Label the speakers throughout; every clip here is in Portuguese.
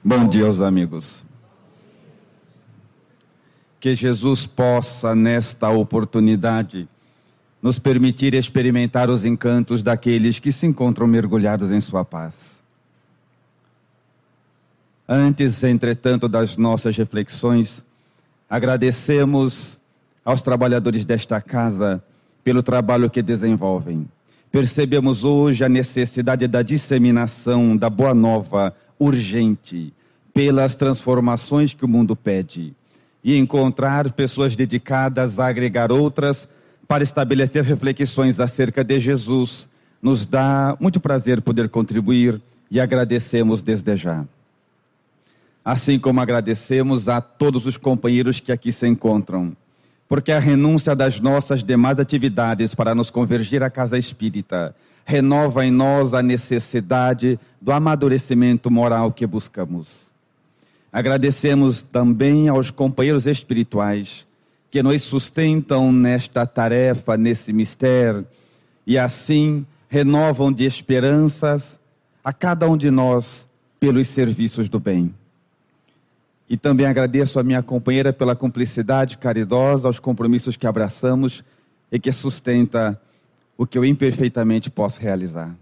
Speaker 1: Bom dia aos amigos. Que Jesus possa, nesta oportunidade, nos permitir experimentar os encantos daqueles que se encontram mergulhados em sua paz. Antes, entretanto, das nossas reflexões, agradecemos aos trabalhadores desta casa pelo trabalho que desenvolvem. Percebemos hoje a necessidade da disseminação da boa nova urgente, pelas transformações que o mundo pede, e encontrar pessoas dedicadas a agregar outras para estabelecer reflexões acerca de Jesus. Nos dá muito prazer poder contribuir e agradecemos desde já. Assim como agradecemos a todos os companheiros que aqui se encontram, porque a renúncia das nossas demais atividades para nos convergir à casa espírita renova em nós a necessidade do amadurecimento moral que buscamos. Agradecemos também aos companheiros espirituais que nos sustentam nesta tarefa, nesse mistério, e assim renovam de esperanças a cada um de nós pelos serviços do bem. E também agradeço a minha companheira pela cumplicidade caridosa, aos compromissos que abraçamos e que sustenta o que eu imperfeitamente posso realizar.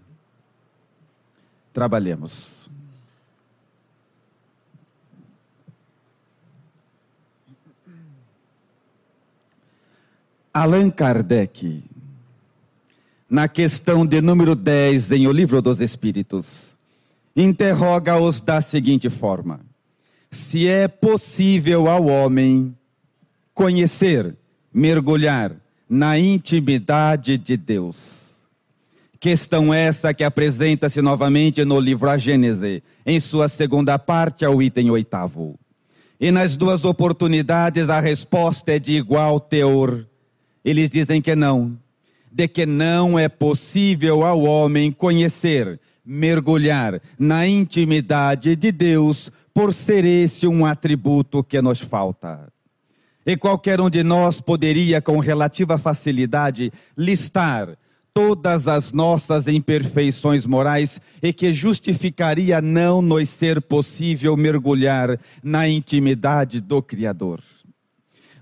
Speaker 1: Trabalhemos. Allan Kardec, na questão de número 10 em O Livro dos Espíritos, interroga-os da seguinte forma: se é possível ao homem conhecer, mergulhar na intimidade de Deus. Questão essa que apresenta-se novamente no livro A Gênese, em sua segunda parte, ao item 8º. E nas duas oportunidades a resposta é de igual teor. Eles dizem que não, de que não é possível ao homem conhecer, mergulhar na intimidade de Deus, por ser esse um atributo que nos falta. E qualquer um de nós poderia, com relativa facilidade, listar todas as nossas imperfeições morais e que justificaria não nos ser possível mergulhar na intimidade do Criador.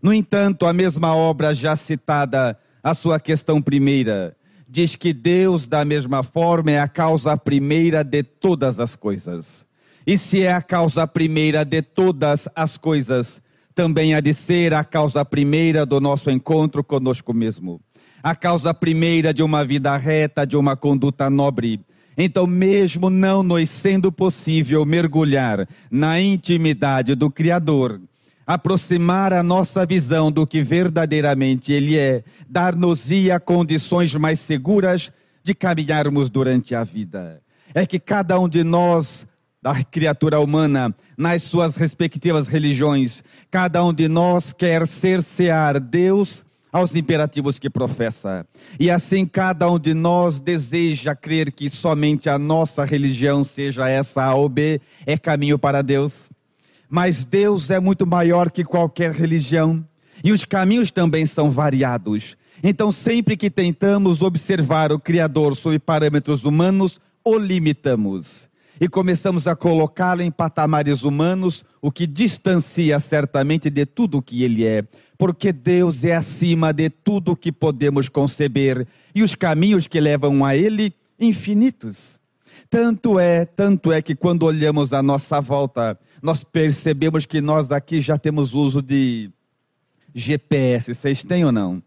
Speaker 1: No entanto, a mesma obra já citada, a sua questão primeira, diz que Deus, da mesma forma, é a causa primeira de todas as coisas. E se é a causa primeira de todas as coisas, também há de ser a causa primeira do nosso encontro conosco mesmo. A causa primeira de uma vida reta, de uma conduta nobre. Então, mesmo não nos sendo possível mergulhar na intimidade do Criador, aproximar a nossa visão do que verdadeiramente Ele é, dar-nos-ia condições mais seguras de caminharmos durante a vida. É que cada um de nós, da criatura humana, nas suas respectivas religiões, cada um de nós quer cercear Deus aos imperativos que professa. E assim cada um de nós deseja crer que somente a nossa religião, seja essa A ou B, é caminho para Deus. Mas Deus é muito maior que qualquer religião. E os caminhos também são variados. Então sempre que tentamos observar o Criador sob parâmetros humanos, o limitamos. E começamos a colocá-lo em patamares humanos, o que distancia certamente de tudo o que Ele é. Porque Deus é acima de tudo o que podemos conceber. E os caminhos que levam a Ele, infinitos. Tanto é que quando olhamos à nossa volta, nós percebemos que nós aqui já temos uso de GPS. Vocês têm ou não?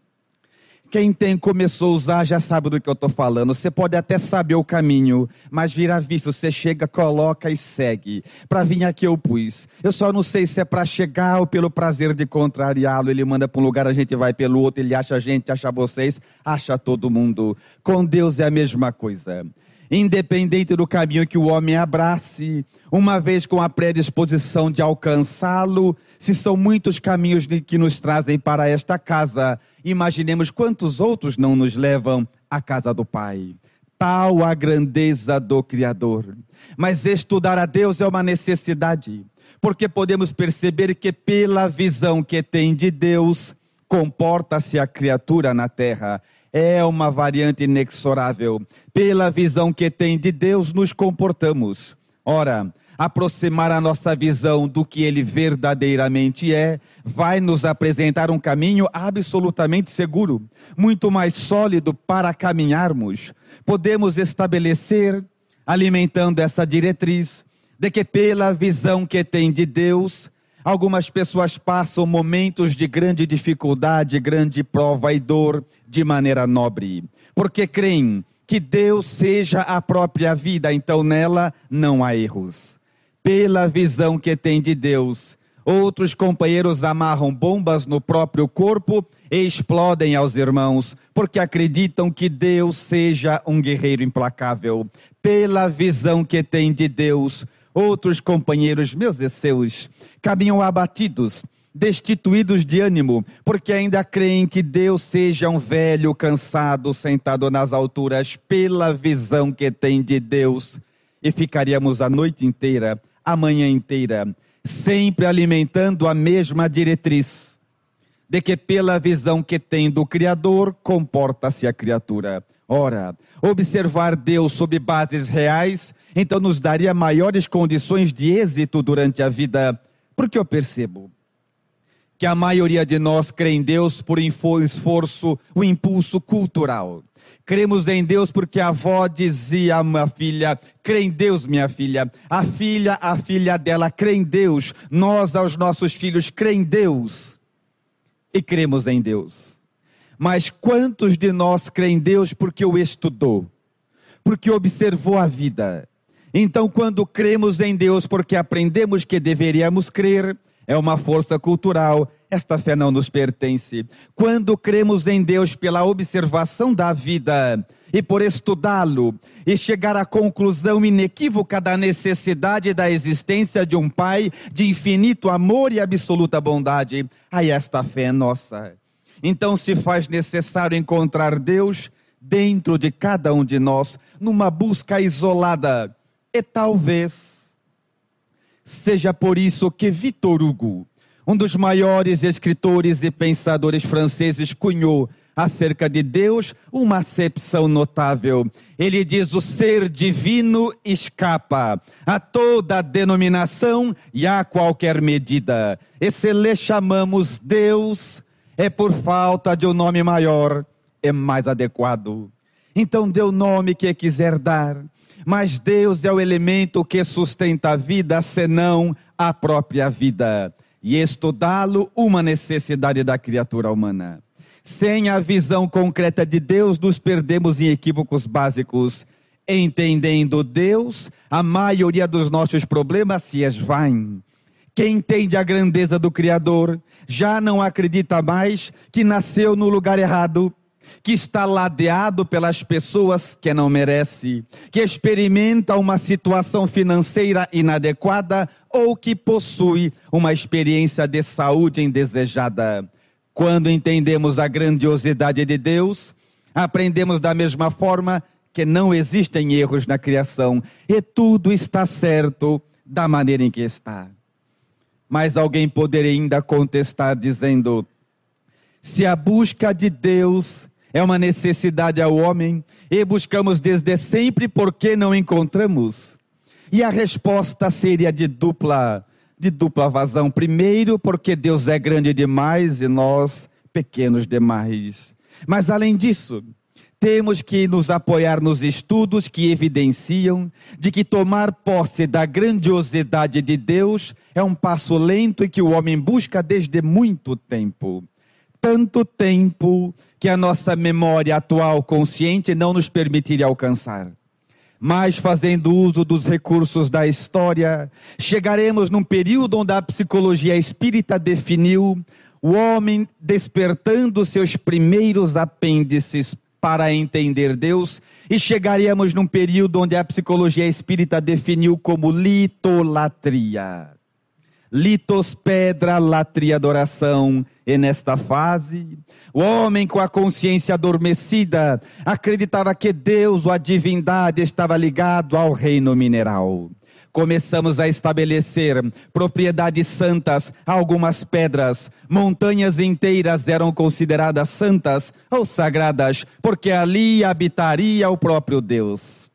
Speaker 1: Quem começou a usar já sabe do que eu estou falando. Você pode até saber o caminho, mas vira visto, você chega, coloca e segue. Para vir aqui eu pus. Eu só não sei se é para chegar ou pelo prazer de contrariá-lo. Ele manda para um lugar, a gente vai pelo outro, ele acha a gente, acha vocês, acha todo mundo. Com Deus é a mesma coisa. Independente do caminho que o homem abrace, uma vez com a predisposição de alcançá-lo, se são muitos caminhos que nos trazem para esta casa, imaginemos quantos outros não nos levam à casa do Pai. Tal a grandeza do Criador. Mas estudar a Deus é uma necessidade, porque podemos perceber que pela visão que tem de Deus, comporta-se a criatura na terra. É uma variante inexorável. Pela visão que tem de Deus, nos comportamos. Ora, aproximar a nossa visão do que ele verdadeiramente é, vai nos apresentar um caminho absolutamente seguro, muito mais sólido para caminharmos. Podemos estabelecer, alimentando essa diretriz, de que pela visão que tem de Deus, algumas pessoas passam momentos de grande dificuldade, grande prova e dor de maneira nobre, porque creem que Deus seja a própria vida, então nela não há erros. Pela visão que tem de Deus, outros companheiros amarram bombas no próprio corpo e explodem aos irmãos, porque acreditam que Deus seja um guerreiro implacável. Pela visão que tem de Deus, outros companheiros, meus e seus, caminham abatidos, destituídos de ânimo, porque ainda creem que Deus seja um velho cansado, sentado nas alturas, pela visão que tem de Deus. E ficaríamos a noite inteira, a manhã inteira, sempre alimentando a mesma diretriz, de que pela visão que tem do Criador, comporta-se a criatura. Ora, observar Deus sob bases reais, então nos daria maiores condições de êxito durante a vida, porque eu percebo que a maioria de nós crê em Deus por esforço, o impulso cultural. Cremos em Deus porque a avó dizia à minha filha, crê em Deus, minha filha. A filha dela crê em Deus. Nós, aos nossos filhos, crê em Deus. E cremos em Deus. Mas quantos de nós creem em Deus porque o estudou? Porque observou a vida? Então, quando cremos em Deus porque aprendemos que deveríamos crer, é uma força cultural, esta fé não nos pertence. Quando cremos em Deus pela observação da vida e por estudá-lo e chegar à conclusão inequívoca da necessidade da existência de um Pai de infinito amor e absoluta bondade, aí esta fé é nossa. Então se faz necessário encontrar Deus dentro de cada um de nós, numa busca isolada. E talvez seja por isso que Victor Hugo, um dos maiores escritores e pensadores franceses, cunhou acerca de Deus uma acepção notável. Ele diz: o ser divino escapa a toda denominação e a qualquer medida. E se lhe chamamos Deus, é por falta de um nome maior e mais adequado. Então dê o nome que quiser dar, mas Deus é o elemento que sustenta a vida, senão a própria vida. E estudá-lo, uma necessidade da criatura humana. Sem a visão concreta de Deus, nos perdemos em equívocos básicos. Entendendo Deus, a maioria dos nossos problemas se esvaem. Quem entende a grandeza do Criador, já não acredita mais que nasceu no lugar errado, que está ladeado pelas pessoas que não merece, que experimenta uma situação financeira inadequada ou que possui uma experiência de saúde indesejada. Quando entendemos a grandiosidade de Deus, aprendemos da mesma forma que não existem erros na criação e tudo está certo da maneira em que está. Mas alguém poderia ainda contestar dizendo: se a busca de Deus é uma necessidade ao homem e buscamos desde sempre, por que não encontramos? E a resposta seria de dupla vazão. Primeiro, porque Deus é grande demais e nós pequenos demais. Mas além disso, temos que nos apoiar nos estudos que evidenciam de que tomar posse da grandiosidade de Deus é um passo lento e que o homem busca desde muito tempo. Tanto tempo que a nossa memória atual consciente não nos permitiria alcançar. Mas fazendo uso dos recursos da história, chegaremos num período onde a psicologia espírita definiu o homem despertando seus primeiros apêndices para entender Deus, e chegaríamos num período onde a psicologia espírita definiu como litolatria. Litos, pedra, latria, adoração. E nesta fase, o homem com a consciência adormecida acreditava que Deus ou a divindade estava ligado ao reino mineral. Começamos a estabelecer propriedades santas a algumas pedras. Montanhas inteiras eram consideradas santas ou sagradas, porque ali habitaria o próprio Deus.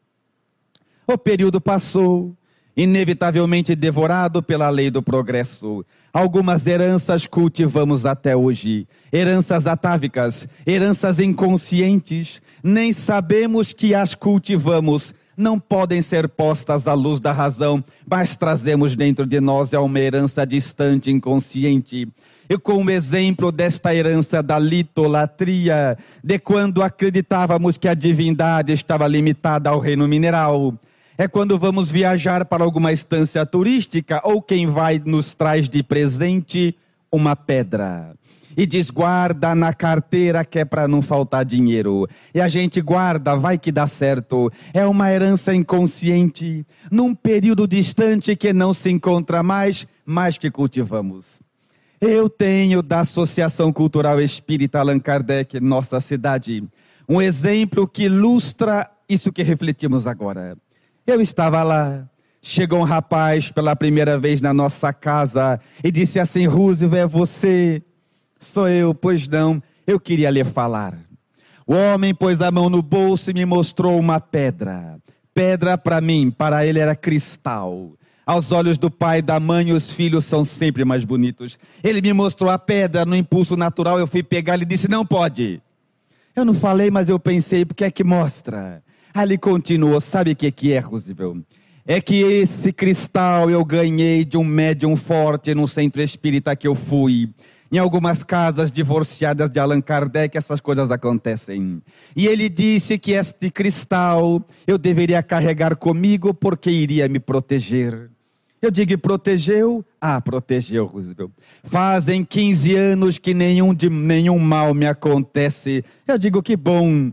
Speaker 1: O período passou inevitavelmente devorado pela lei do progresso. Algumas heranças cultivamos até hoje, heranças atávicas, heranças inconscientes, nem sabemos que as cultivamos, não podem ser postas à luz da razão, mas trazemos dentro de nós uma herança distante, inconsciente. E com o exemplo desta herança da litolatria, de quando acreditávamos que a divindade estava limitada ao reino mineral, é quando vamos viajar para alguma estância turística ou quem vai nos traz de presente uma pedra. E diz, guarda na carteira que é para não faltar dinheiro. E a gente guarda, vai que dá certo. É uma herança inconsciente, num período distante que não se encontra mais, mas que cultivamos. Eu tenho da Associação Cultural Espírita Allan Kardec, nossa cidade, um exemplo que ilustra isso que refletimos agora. Eu estava lá, chegou um rapaz pela primeira vez na nossa casa e disse assim, Roosevelt, é você? Sou eu, pois não, eu queria lhe falar. O homem pôs a mão no bolso e me mostrou uma pedra. Pedra para mim, para ele era cristal. Aos olhos do pai e da mãe, os filhos são sempre mais bonitos. Ele me mostrou a pedra, no impulso natural eu fui pegar, ele disse, não pode. Eu não falei, mas eu pensei, porque é que mostra? Ali continuou, sabe o que é, Roosevelt? É que esse cristal eu ganhei de um médium forte no centro espírita que eu fui. Em algumas casas divorciadas de Allan Kardec, essas coisas acontecem. E ele disse que este cristal eu deveria carregar comigo porque iria me proteger. Eu digo, protegeu? Ah, protegeu, Roosevelt. Fazem 15 anos que nenhum mal me acontece. Eu digo, que bom.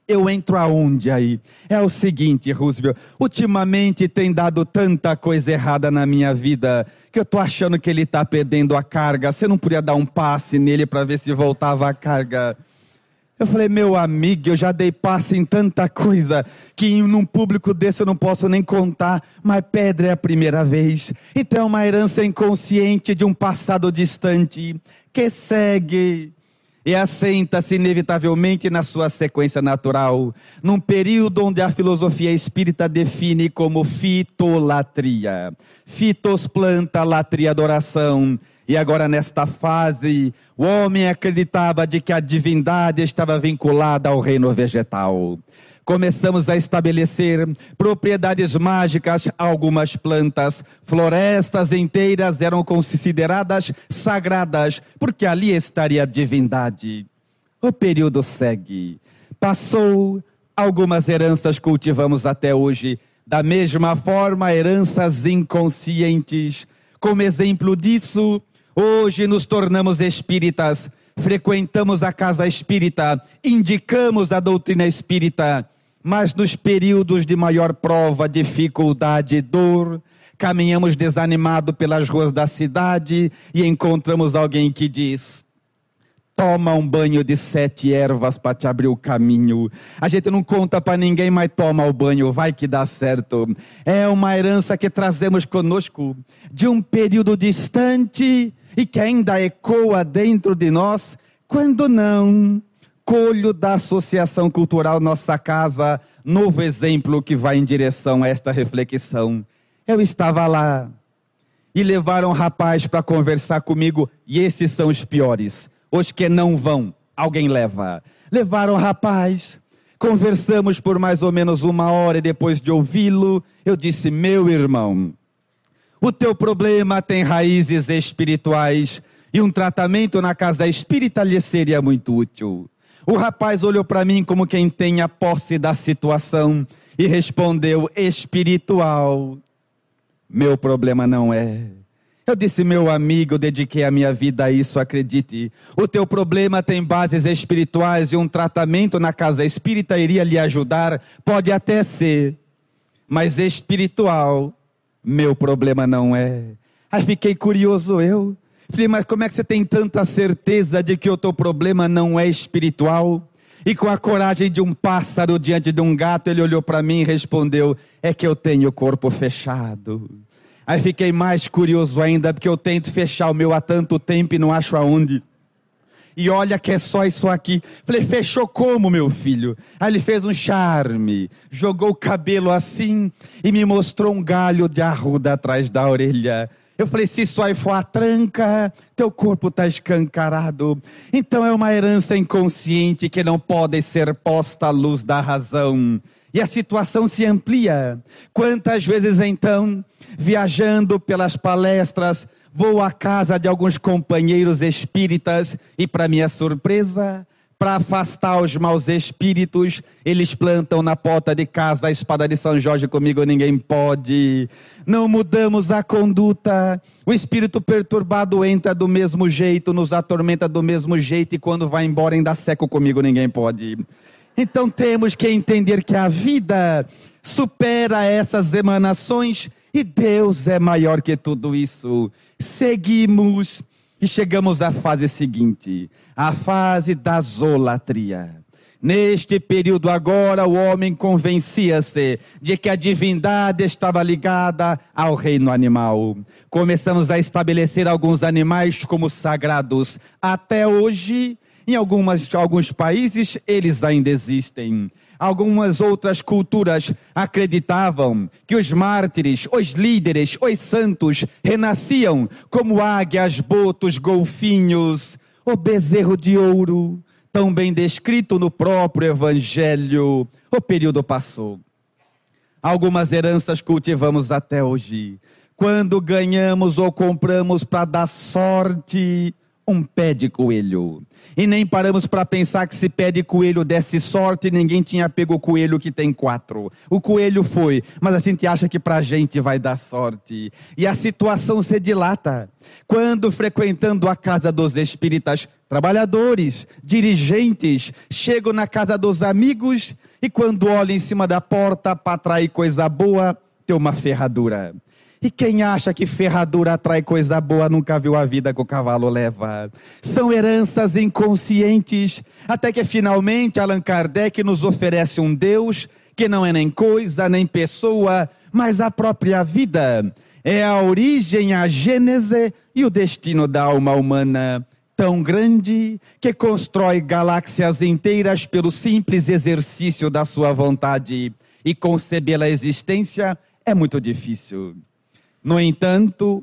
Speaker 1: Eu entro aonde aí? É o seguinte, Roosevelt, ultimamente tem dado tanta coisa errada na minha vida, que eu estou achando que ele está perdendo a carga. Você não podia dar um passe nele para ver se voltava a carga? Eu falei, meu amigo, eu já dei passe em tanta coisa, que num público desse eu não posso nem contar, mas pedra é a primeira vez. Então é uma herança inconsciente de um passado distante, que segue e assenta-se inevitavelmente na sua sequência natural, num período onde a filosofia espírita define como fitolatria. Fitos, planta, latria, adoração. E agora nesta fase, o homem acreditava de que a divindade estava vinculada ao reino vegetal. Começamos a estabelecer propriedades mágicas a algumas plantas. Florestas inteiras eram consideradas sagradas, porque ali estaria a divindade. O período segue. Passou, algumas heranças cultivamos até hoje. Da mesma forma, heranças inconscientes. Como exemplo disso, hoje nos tornamos espíritas, frequentamos a casa espírita, indicamos a doutrina espírita, mas nos períodos de maior prova, dificuldade e dor, caminhamos desanimado pelas ruas da cidade e encontramos alguém que diz, toma um banho de 7 ervas para te abrir o caminho. A gente não conta para ninguém, mas toma o banho, vai que dá certo. É uma herança que trazemos conosco de um período distante e que ainda ecoa dentro de nós, quando não colho da Associação Cultural Nossa Casa, novo exemplo que vai em direção a esta reflexão. Eu estava lá e levaram um rapaz para conversar comigo, e esses são os piores, os que não vão, alguém leva. Levaram um rapaz, conversamos por mais ou menos 1 hora e depois de ouvi-lo, eu disse, meu irmão, o teu problema tem raízes espirituais e um tratamento na casa espírita lhe seria muito útil. O rapaz olhou para mim como quem tem a posse da situação e respondeu, espiritual. Meu problema não é. Eu disse, meu amigo, eu dediquei a minha vida a isso, acredite. O teu problema tem bases espirituais e um tratamento na casa espírita iria lhe ajudar, pode até ser, mas espiritual, meu problema não é. Aí fiquei curioso eu. Falei, mas como é que você tem tanta certeza de que o teu problema não é espiritual? E com a coragem de um pássaro diante de um gato, ele olhou para mim e respondeu, é que eu tenho o corpo fechado. Aí fiquei mais curioso ainda, porque eu tento fechar o meu há tanto tempo e não acho aonde. e olha que é só isso aqui. Falei, fechou como, meu filho? Aí ele fez um charme, jogou o cabelo assim e me mostrou um galho de arruda atrás da orelha. Eu falei, se isso aí for a tranca, teu corpo está escancarado. Então é uma herança inconsciente que não pode ser posta à luz da razão. E a situação se amplia. Quantas vezes então, viajando pelas palestras, vou à casa de alguns companheiros espíritas e, para minha surpresa, para afastar os maus espíritos, eles plantam na porta de casa a espada de São Jorge, comigo ninguém pode. Não mudamos a conduta, o espírito perturbado entra do mesmo jeito, nos atormenta do mesmo jeito e quando vai embora ainda seco, comigo ninguém pode. Então temos que entender que a vida supera essas emanações e Deus é maior que tudo isso. Seguimos e chegamos à fase seguinte, a fase da zolatria. Neste período agora, o homem convencia-se de que a divindade estava ligada ao reino animal. Começamos a estabelecer alguns animais como sagrados. Até hoje, em alguns países, eles ainda existem. Algumas outras culturas acreditavam que os mártires, os líderes, os santos renasciam como águias, botos, golfinhos, o bezerro de ouro, tão bem descrito no próprio Evangelho. O período passou. Algumas heranças cultivamos até hoje. Quando ganhamos ou compramos para dar sorte, um pé de coelho. E nem paramos para pensar que se pé de coelho desse sorte, ninguém tinha pego o coelho que tem 4. O coelho foi, mas a gente acha que para a gente vai dar sorte. E a situação se dilata. Quando frequentando a casa dos espíritas, trabalhadores, dirigentes, chegam na casa dos amigos e quando olham em cima da porta para atrair coisa boa, tem uma ferradura. E quem acha que ferradura atrai coisa boa nunca viu a vida que o cavalo leva. São heranças inconscientes, até que finalmente Allan Kardec nos oferece um Deus que não é nem coisa, nem pessoa, mas a própria vida. É a origem, a gênese e o destino da alma humana. Tão grande que constrói galáxias inteiras pelo simples exercício da sua vontade. E concebê-la a existência é muito difícil. No entanto,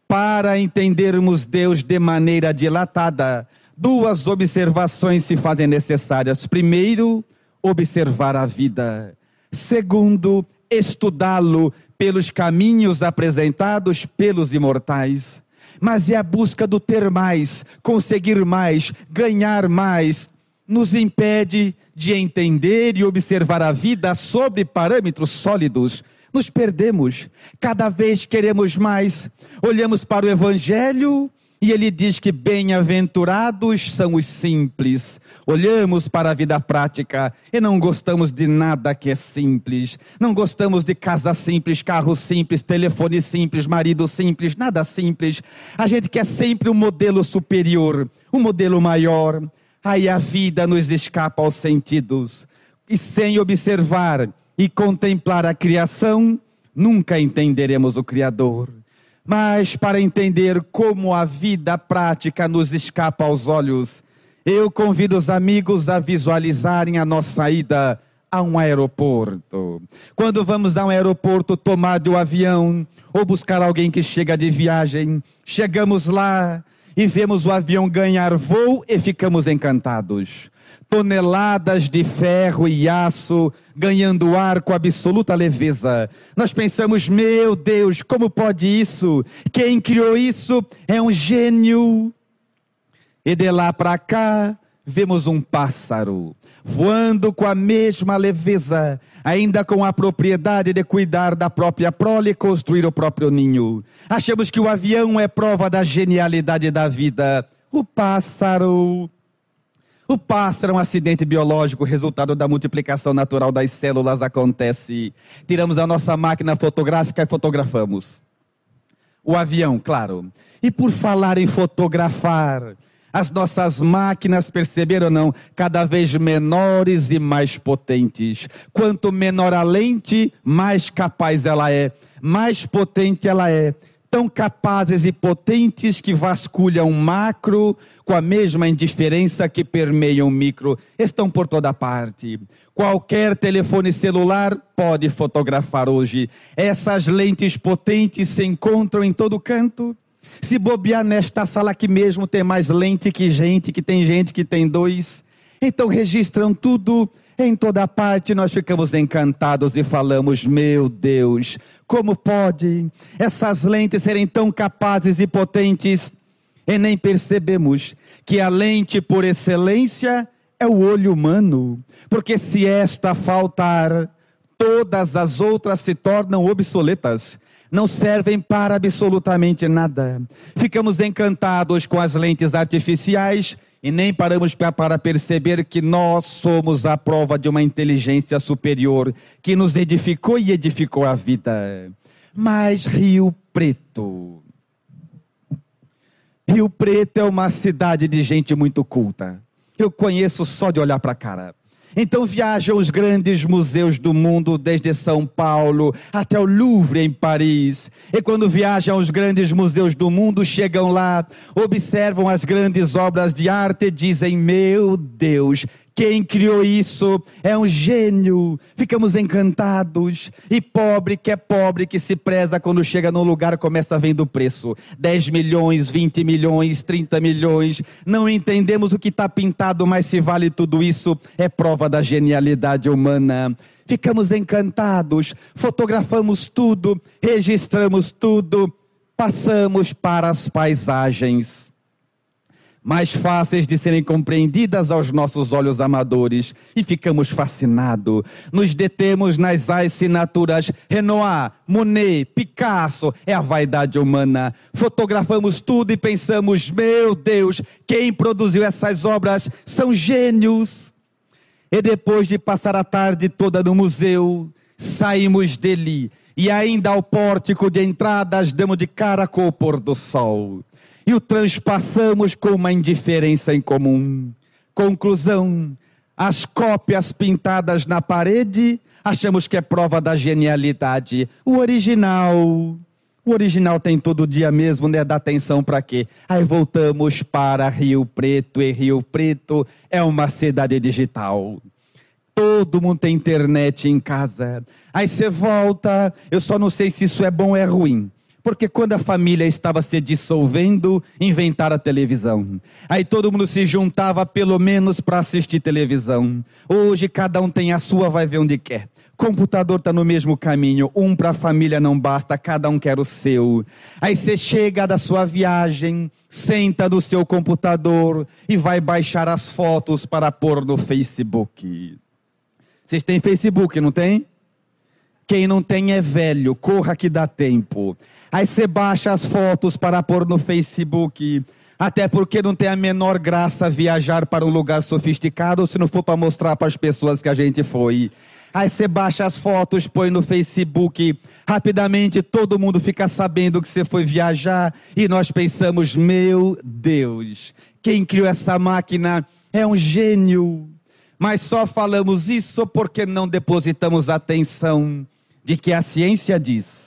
Speaker 1: para entendermos Deus de maneira dilatada, 2 observações se fazem necessárias. Primeiro, observar a vida. Segundo, estudá-lo pelos caminhos apresentados pelos imortais. Mas é a busca do ter mais, conseguir mais, ganhar mais, nos impede de entender e observar a vida sobre parâmetros sólidos. Nos perdemos, cada vez queremos mais. Olhamos para o Evangelho e ele diz que bem-aventurados são os simples. Olhamos para a vida prática e não gostamos de nada que é simples. Não gostamos de casa simples, carro simples, telefone simples, marido simples, nada simples. A gente quer sempre um modelo superior, um modelo maior. Aí a vida nos escapa aos sentidos. E sem observar e contemplar a criação, nunca entenderemos o Criador. Mas para entender como a vida prática nos escapa aos olhos, eu convido os amigos a visualizarem a nossa ida a um aeroporto. Quando vamos a um aeroporto tomar de um avião ou buscar alguém que chega de viagem, chegamos lá e vemos o avião ganhar voo e ficamos encantados. Toneladas de ferro e aço ganhando ar com absoluta leveza. Nós pensamos, meu Deus, como pode isso? Quem criou isso é um gênio. E de lá para cá, vemos um pássaro voando com a mesma leveza, ainda com a propriedade de cuidar da própria prole e construir o próprio ninho. Achamos que o avião é prova da genialidade da vida. O pássaro é um acidente biológico, resultado da multiplicação natural das células, acontece. Tiramos a nossa máquina fotográfica e fotografamos. O avião, claro. E por falar em fotografar, as nossas máquinas, perceberam ou não, cada vez menores e mais potentes. Quanto menor a lente, mais capaz ela é, mais potente ela é. tão capazes e potentes que vasculham macro com a mesma indiferença que permeiam micro. Estão por toda parte. Qualquer telefone celular pode fotografar hoje. Essas lentes potentes se encontram em todo canto. Se bobear nesta sala aqui mesmo, tem mais lente que gente que tem dois. Então registram tudo. Em toda parte nós ficamos encantados e falamos: meu Deus, como pode essas lentes serem tão capazes e potentes? E nem percebemos que a lente por excelência é o olho humano. Porque se esta faltar, todas as outras se tornam obsoletas. Não servem para absolutamente nada. Ficamos encantados com as lentes artificiais e nem paramos para perceber que nós somos a prova de uma inteligência superior que nos edificou e edificou a vida. Mas Rio Preto é uma cidade de gente muito culta. Eu conheço só de olhar para a cara. Então viajam os grandes museus do mundo, desde São Paulo até o Louvre em Paris. E quando viajam os grandes museus do mundo, chegam lá, observam as grandes obras de arte e dizem: meu Deus, quem criou isso é um gênio. Ficamos encantados. E pobre, que se preza quando chega num lugar, começa vendo o preço. 10 milhões, 20 milhões, 30 milhões. Não entendemos o que está pintado, mas se vale tudo isso, é prova da genialidade humana. Ficamos encantados, fotografamos tudo, registramos tudo, passamos para as paisagens mais fáceis de serem compreendidas aos nossos olhos amadores, e ficamos fascinados. Nos detemos nas assinaturas Renoir, Monet, Picasso. É a vaidade humana. Fotografamos tudo e pensamos: meu Deus, quem produziu essas obras são gênios. E depois de passar a tarde toda no museu, saímos dele e ainda ao pórtico de entradas damos de cara com o pôr do sol. E o transpassamos com uma indiferença em comum. Conclusão: as cópias pintadas na parede, achamos que é prova da genialidade. O original tem todo dia mesmo, né? Dá atenção para quê? Aí voltamos para Rio Preto, e Rio Preto é uma cidade digital. Todo mundo tem internet em casa. Aí você volta, eu só não sei se isso é bom ou é ruim. Porque quando a família estava se dissolvendo, inventaram a televisão. Aí todo mundo se juntava pelo menos para assistir televisão. Hoje cada um tem a sua, vai ver onde quer. Computador está no mesmo caminho. Um para a família não basta, cada um quer o seu. Aí você chega da sua viagem, senta no seu computador e vai baixar as fotos para pôr no Facebook. Vocês têm Facebook, não tem? Quem não tem é velho, corra que dá tempo. Aí você baixa as fotos para pôr no Facebook. Até porque não tem a menor graça viajar para um lugar sofisticado se não for para mostrar para as pessoas que a gente foi. Aí você baixa as fotos, põe no Facebook. Rapidamente todo mundo fica sabendo que você foi viajar. E nós pensamos: meu Deus, quem criou essa máquina é um gênio. Mas só falamos isso porque não depositamos atenção de que a ciência diz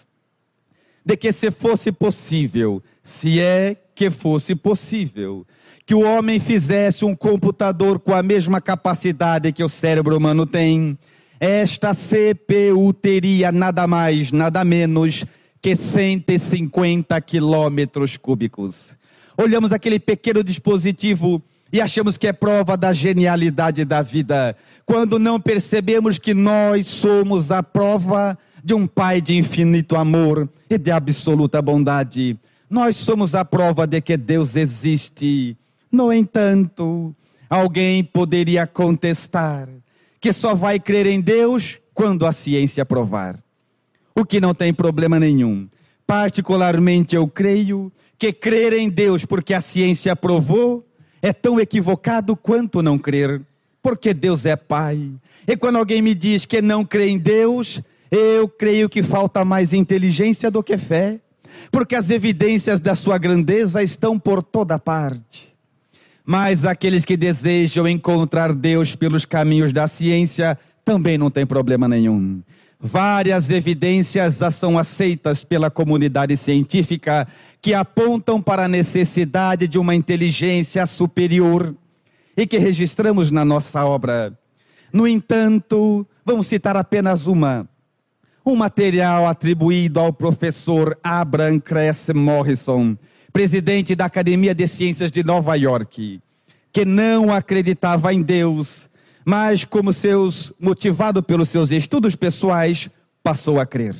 Speaker 1: de que se fosse possível, se é que fosse possível, que o homem fizesse um computador com a mesma capacidade que o cérebro humano tem, esta CPU teria nada mais, nada menos que 150 quilômetros cúbicos. Olhamos aquele pequeno dispositivo e achamos que é prova da genialidade da vida, quando não percebemos que nós somos a prova de um Pai de infinito amor e de absoluta bondade. Nós somos a prova de que Deus existe. No entanto, alguém poderia contestar que só vai crer em Deus quando a ciência provar. O que não tem problema nenhum. Particularmente eu creio que crer em Deus porque a ciência provou é tão equivocado quanto não crer, porque Deus é Pai. E quando alguém me diz que não crê em Deus, eu creio que falta mais inteligência do que fé, porque as evidências da sua grandeza estão por toda parte. Mas aqueles que desejam encontrar Deus pelos caminhos da ciência, também não tem problema nenhum. Várias evidências já são aceitas pela comunidade científica que apontam para a necessidade de uma inteligência superior e que registramos na nossa obra. No entanto, vamos citar apenas uma. Um material atribuído ao professor Abraham Cress Morrison, presidente da Academia de Ciências de Nova York, que não acreditava em Deus, mas motivado pelos seus estudos pessoais, passou a crer.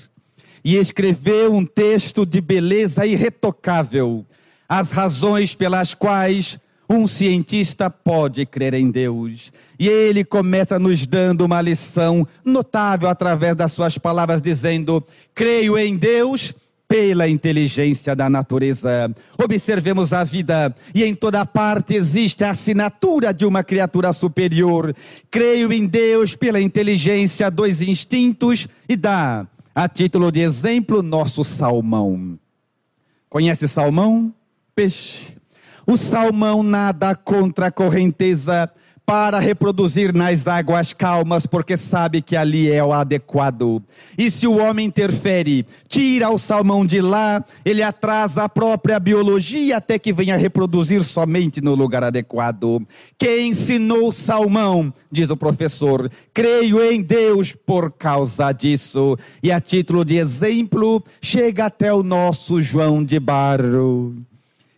Speaker 1: E escreveu um texto de beleza irretocável, as razões pelas quais um cientista pode crer em Deus. E ele começa nos dando uma lição notável através das suas palavras, dizendo: creio em Deus pela inteligência da natureza. Observemos a vida, e em toda parte existe a assinatura de uma criatura superior. Creio em Deus pela inteligência dos instintos e dá, a título de exemplo, nosso salmão. Conhece salmão? Peixe. O salmão nada contra a correnteza para reproduzir nas águas calmas, porque sabe que ali é o adequado. E se o homem interfere, tira o salmão de lá, ele atrasa a própria biologia até que venha reproduzir somente no lugar adequado. Quem ensinou o salmão, diz o professor, creio em Deus por causa disso. E a título de exemplo, chega até o nosso João de Barro,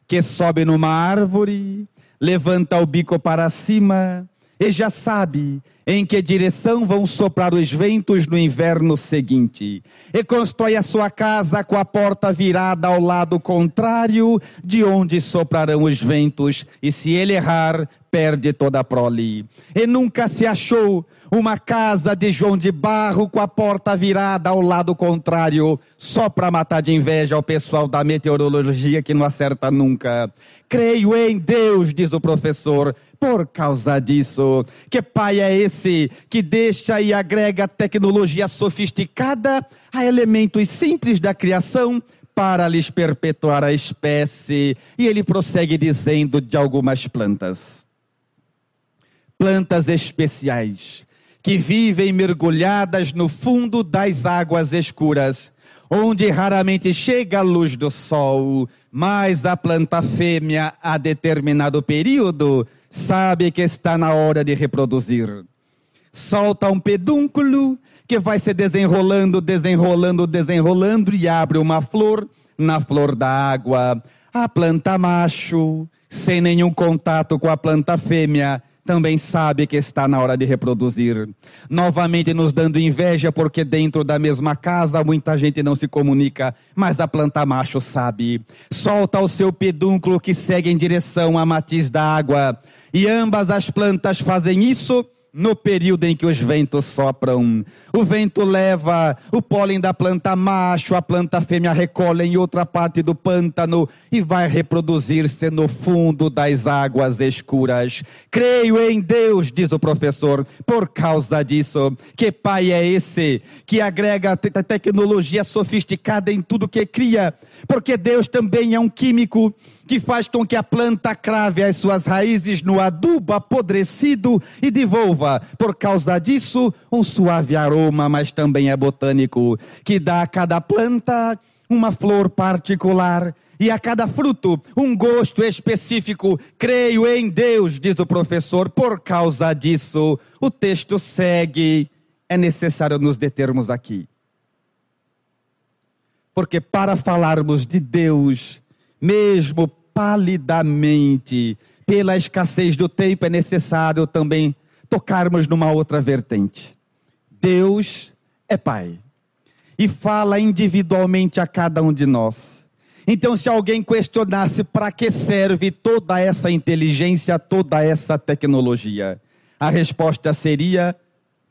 Speaker 1: que sobe numa árvore, levanta o bico para cima e já sabe em que direção vão soprar os ventos no inverno seguinte. E constrói a sua casa com a porta virada ao lado contrário de onde soprarão os ventos. E se ele errar, perde toda a prole. E nunca se achou uma casa de João de Barro com a porta virada ao lado contrário, só para matar de inveja o pessoal da meteorologia que não acerta nunca. Creio em Deus, diz o professor, por causa disso. Que pai é esse que deixa e agrega tecnologia sofisticada a elementos simples da criação para lhes perpetuar a espécie? E ele prossegue dizendo de algumas plantas. Plantas especiais, que vivem mergulhadas no fundo das águas escuras, onde raramente chega a luz do sol, mas a planta fêmea, a determinado período, sabe que está na hora de reproduzir. Solta um pedúnculo que vai se desenrolando e abre uma flor na flor da água. A planta macho, sem nenhum contato com a planta fêmea, também sabe que está na hora de reproduzir. Novamente nos dando inveja, porque dentro da mesma casa muita gente não se comunica, mas a planta macho sabe. Solta o seu pedúnculo que segue em direção à matiz da água. E ambas as plantas fazem isso no período em que os ventos sopram. O vento leva o pólen da planta macho, a planta fêmea recolhe em outra parte do pântano e vai reproduzir-se no fundo das águas escuras. Creio em Deus, diz o professor, por causa disso. Que pai é esse que agrega tecnologia sofisticada em tudo que cria? Porque Deus também é um químico que faz com que a planta crave as suas raízes no adubo apodrecido e devolva, por causa disso, um suave aroma, mas também é botânico, que dá a cada planta uma flor particular e a cada fruto um gosto específico. Creio em Deus, diz o professor, por causa disso. O texto segue, é necessário nos determos aqui. Porque para falarmos de Deus, mesmo palidamente, pela escassez do tempo, é necessário também tocarmos numa outra vertente. Deus é Pai e fala individualmente a cada um de nós. Então, se alguém questionasse para que serve toda essa inteligência, toda essa tecnologia, a resposta seria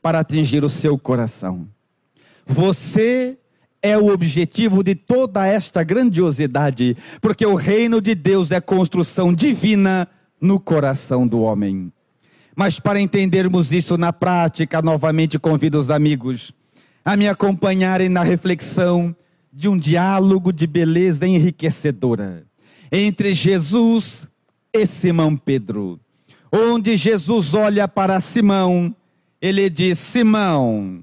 Speaker 1: para atingir o seu coração. Você é o objetivo de toda esta grandiosidade, porque o reino de Deus é construção divina no coração do homem. Mas para entendermos isso na prática, novamente convido os amigos a me acompanharem na reflexão de um diálogo de beleza enriquecedora entre Jesus e Simão Pedro, onde Jesus olha para Simão, ele diz: Simão,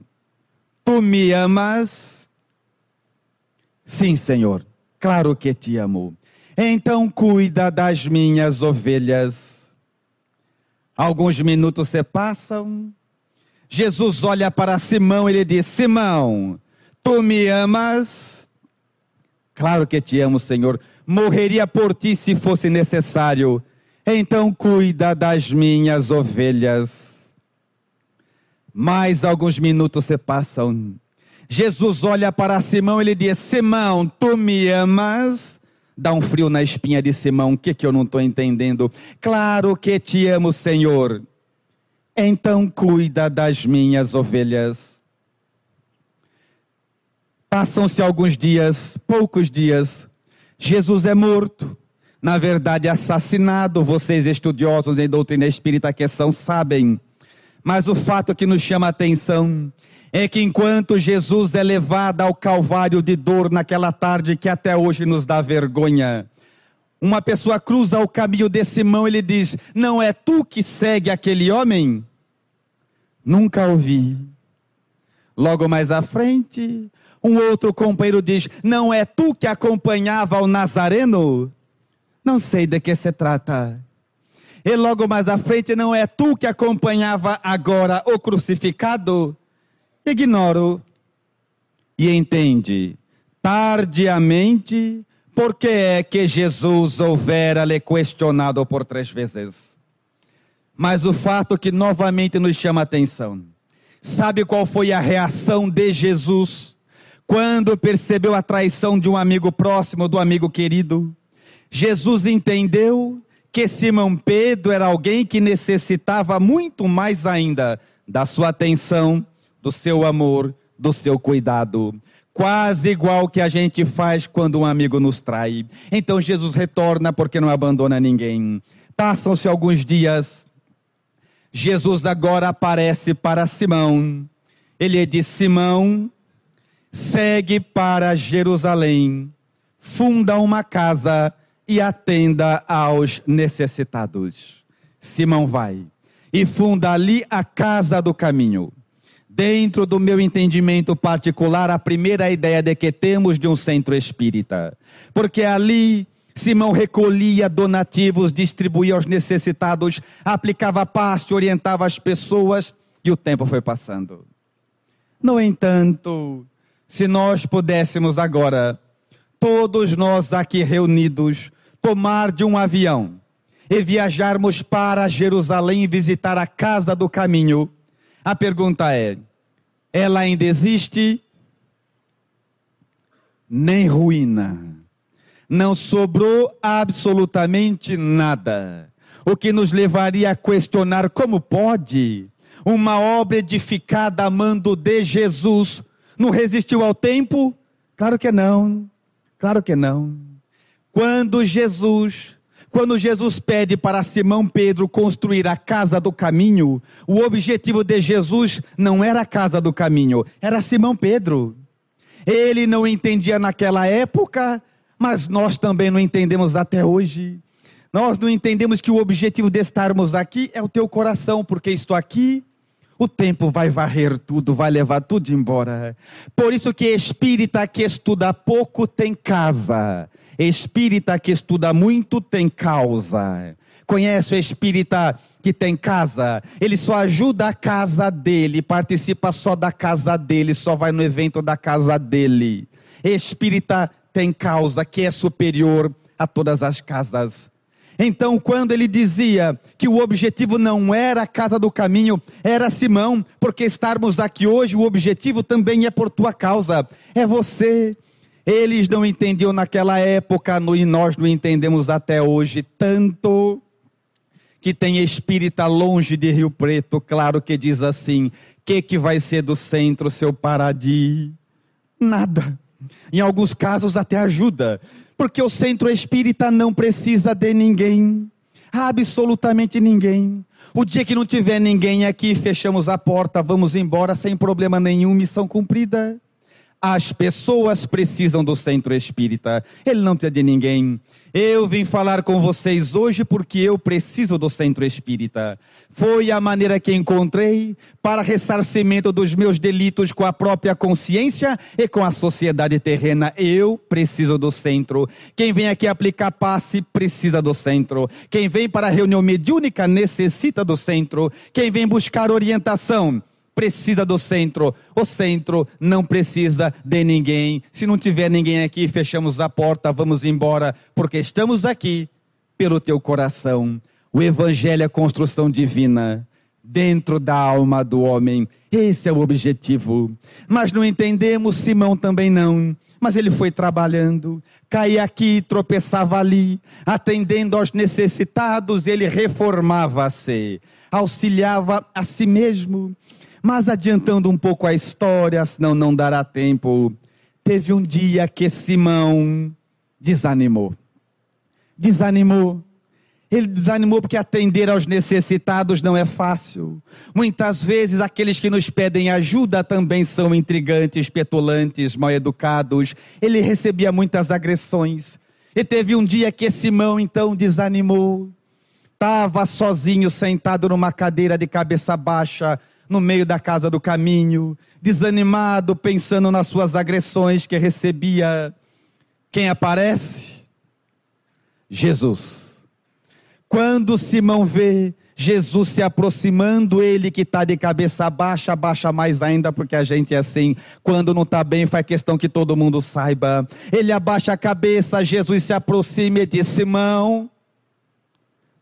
Speaker 1: tu me amas? Sim, Senhor, claro que te amo. Então cuida das minhas ovelhas. Alguns minutos se passam. Jesus olha para Simão e ele diz: Simão, tu me amas? Claro que te amo, Senhor. Morreria por ti se fosse necessário. Então cuida das minhas ovelhas. Mais alguns minutos se passam. Jesus olha para Simão e ele diz: Simão, tu me amas? Dá um frio na espinha de Simão. O que eu não estou entendendo? Claro que te amo, Senhor. Então cuida das minhas ovelhas. Passam-se alguns dias, poucos dias. Jesus é morto. Na verdade, assassinado. Vocês estudiosos em doutrina espírita que são, sabem. Mas o fato que nos chama a atenção é que enquanto Jesus é levado ao Calvário de dor naquela tarde que até hoje nos dá vergonha, uma pessoa cruza o caminho de Simão e ele diz: não é tu que segue aquele homem? Nunca ouvi. Logo mais à frente, um outro companheiro diz: não é tu que acompanhava o Nazareno? Não sei de que se trata. E logo mais à frente: não é tu que acompanhava agora o crucificado? Ignoro. E entende, tardiamente, por que é que Jesus houvera lhe questionado por 3 vezes. Mas o fato que novamente nos chama a atenção, sabe qual foi a reação de Jesus quando percebeu a traição de um amigo próximo, do amigo querido? Jesus entendeu que Simão Pedro era alguém que necessitava muito mais ainda da sua atenção, do seu amor, do seu cuidado. Quase igual que a gente faz quando um amigo nos trai. Então Jesus retorna porque não abandona ninguém. Passam-se alguns dias. Jesus agora aparece para Simão. Ele diz: Simão, segue para Jerusalém, funda uma casa e atenda aos necessitados. Simão vai e funda ali a casa do caminho. Dentro do meu entendimento particular, a primeira ideia de que temos de um centro espírita. Porque ali Simão recolhia donativos, distribuía aos necessitados, aplicava passe, orientava as pessoas, e o tempo foi passando. No entanto, se nós pudéssemos agora, todos nós aqui reunidos, tomar de um avião e viajarmos para Jerusalém e visitar a casa do caminho, a pergunta é: ela ainda existe? Nem ruína. Não sobrou absolutamente nada. O que nos levaria a questionar: como pode uma obra edificada a mando de Jesus não resistiu ao tempo? Claro que não. Claro que não. Quando Jesus pede para Simão Pedro construir a casa do caminho, o objetivo de Jesus não era a casa do caminho, era Simão Pedro. Ele não entendia naquela época, mas nós também não entendemos até hoje. Nós não entendemos que o objetivo de estarmos aqui é o teu coração, porque estou aqui, o tempo vai varrer tudo, vai levar tudo embora. Por isso que espírita que estuda pouco tem casa. Espírita que estuda muito tem causa. Conhece o espírita que tem casa? Ele só ajuda a casa dele, participa só da casa dele, só vai no evento da casa dele. Espírita tem causa, que é superior a todas as casas. Então, quando ele dizia que o objetivo não era a casa do caminho, era Simão, porque estarmos aqui hoje, o objetivo também é por tua causa, é você. Eles não entendiam naquela época, e nós não entendemos até hoje, tanto que tem espírita longe de Rio Preto, claro, que diz assim: que vai ser do centro, seu Paraty? Nada. Em alguns casos até ajuda, porque o centro espírita não precisa de ninguém, absolutamente ninguém. O dia que não tiver ninguém aqui, fechamos a porta, vamos embora sem problema nenhum, missão cumprida. As pessoas precisam do centro espírita. Ele não precisa de ninguém. Eu vim falar com vocês hoje porque eu preciso do centro espírita. Foi a maneira que encontrei para ressarcimento dos meus delitos com a própria consciência e com a sociedade terrena. Eu preciso do centro. Quem vem aqui aplicar passe precisa do centro. Quem vem para a reunião mediúnica necessita do centro. Quem vem buscar orientação precisa do centro. O centro não precisa de ninguém. Se não tiver ninguém aqui, fechamos a porta, vamos embora, porque estamos aqui pelo teu coração. O evangelho é construção divina dentro da alma do homem. Esse é o objetivo. Mas não entendemos, Simão também não. Mas ele foi trabalhando, caía aqui, tropeçava ali, atendendo aos necessitados, ele reformava-se, auxiliava a si mesmo. Mas adiantando um pouco a história, senão não dará tempo, teve um dia que Simão desanimou. Ele desanimou porque atender aos necessitados não é fácil. Muitas vezes aqueles que nos pedem ajuda também são intrigantes, petulantes, mal educados. Ele recebia muitas agressões. E teve um dia que Simão então desanimou. Estava sozinho, sentado numa cadeira de cabeça baixa, no meio da casa do caminho, desanimado, pensando nas suas agressões que recebia. Quem aparece? Jesus. Quando Simão vê Jesus se aproximando, ele que está de cabeça baixa, abaixa mais ainda, porque a gente é assim, quando não está bem faz questão que todo mundo saiba. Ele abaixa a cabeça, Jesus se aproxima e diz: Simão,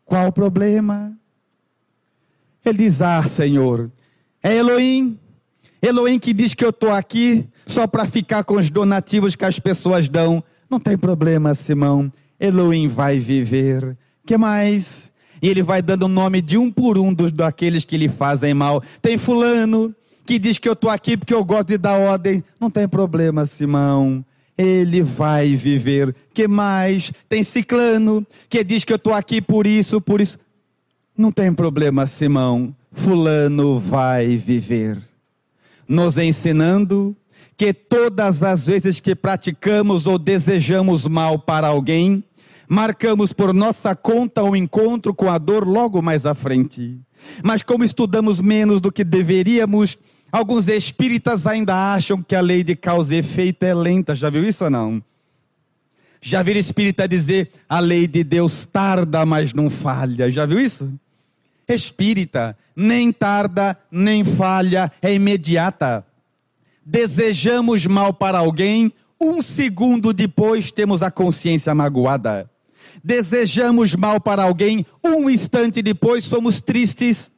Speaker 1: qual o problema? Ele diz: Senhor, é Elohim que diz que eu estou aqui só para ficar com os donativos que as pessoas dão. Não tem problema, Simão, Elohim vai viver. Que mais? E ele vai dando o nome de um por um daqueles que lhe fazem mal. Tem fulano que diz que eu estou aqui porque eu gosto de dar ordem. Não tem problema, Simão, ele vai viver. Que mais? Tem ciclano que diz que eu estou aqui por isso. Não tem problema, Simão, fulano vai viver. Nos ensinando que todas as vezes que praticamos ou desejamos mal para alguém, marcamos por nossa conta um encontro com a dor logo mais à frente. Mas como estudamos menos do que deveríamos, alguns espíritas ainda acham que a lei de causa e efeito é lenta. Já viu isso ou não? Já viram espírita dizer: a lei de Deus tarda, mas não falha. Já viu isso? Espírita, nem tarda, nem falha, é imediata. Desejamos mal para alguém, um segundo depois temos a consciência magoada. Desejamos mal para alguém, um instante depois somos tristes.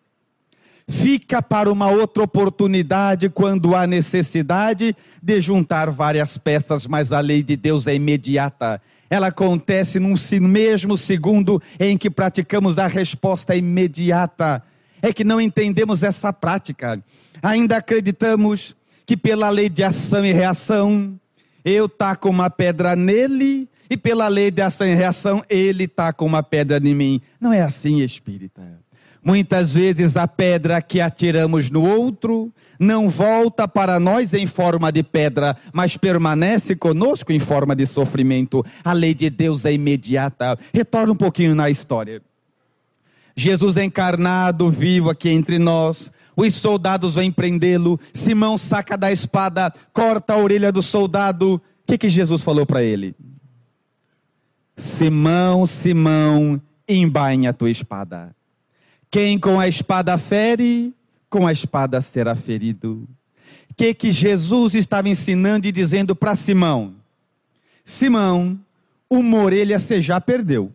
Speaker 1: Fica para uma outra oportunidade quando há necessidade de juntar várias peças, mas a lei de Deus é imediata. Ela acontece no mesmo segundo em que praticamos a resposta imediata. É que não entendemos essa prática. Ainda acreditamos que pela lei de ação e reação, eu taco uma pedra nele, e pela lei de ação e reação, ele taca uma pedra em mim. Não é assim, espírita. Muitas vezes a pedra que atiramos no outro não volta para nós em forma de pedra, mas permanece conosco em forma de sofrimento. A lei de Deus é imediata. Retorna um pouquinho na história. Jesus encarnado, vivo aqui entre nós. Os soldados vêm prendê-lo. Simão saca da espada, corta a orelha do soldado. O que Jesus falou para ele? Simão, Simão, embainha a tua espada. Quem com a espada fere, com a espada será ferido. O que Jesus estava ensinando e dizendo para Simão? Simão, uma orelha você já perdeu.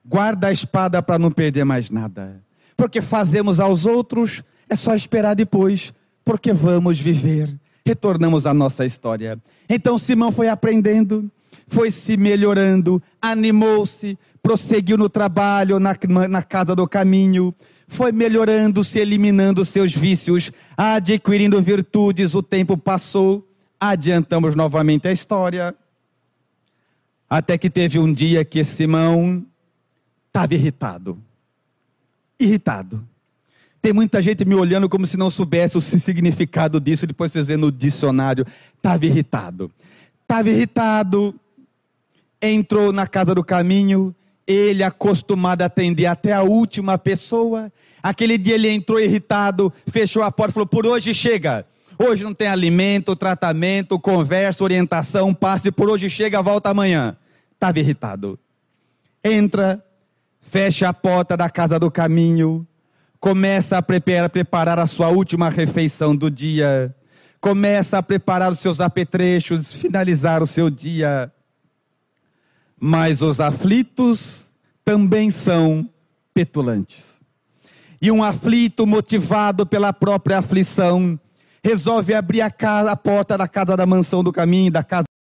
Speaker 1: Guarda a espada para não perder mais nada. Porque fazemos aos outros, é só esperar depois, porque vamos viver. Retornamos à nossa história. Então Simão foi aprendendo, foi se melhorando, animou-se, prosseguiu no trabalho, na casa do caminho, foi melhorando, se eliminando seus vícios, adquirindo virtudes. O tempo passou, adiantamos novamente a história, até que teve um dia que Simão estava irritado, Tem muita gente me olhando como se não soubesse o significado disso. Depois vocês vêem no dicionário. Estava irritado. Estava irritado. Entrou na casa do caminho. Ele acostumado a atender até a última pessoa. Aquele dia ele entrou irritado, fechou a porta e falou: por hoje chega. Hoje não tem alimento, tratamento, conversa, orientação, passe. Por hoje chega, volta amanhã. Estava irritado. Entra, fecha a porta da casa do caminho. Começa a preparar a sua última refeição do dia. Começa a preparar os seus apetrechos, finalizar o seu dia. Mas os aflitos também são petulantes. E um aflito motivado pela própria aflição resolve abrir a porta da casa da mansão do caminho, da casa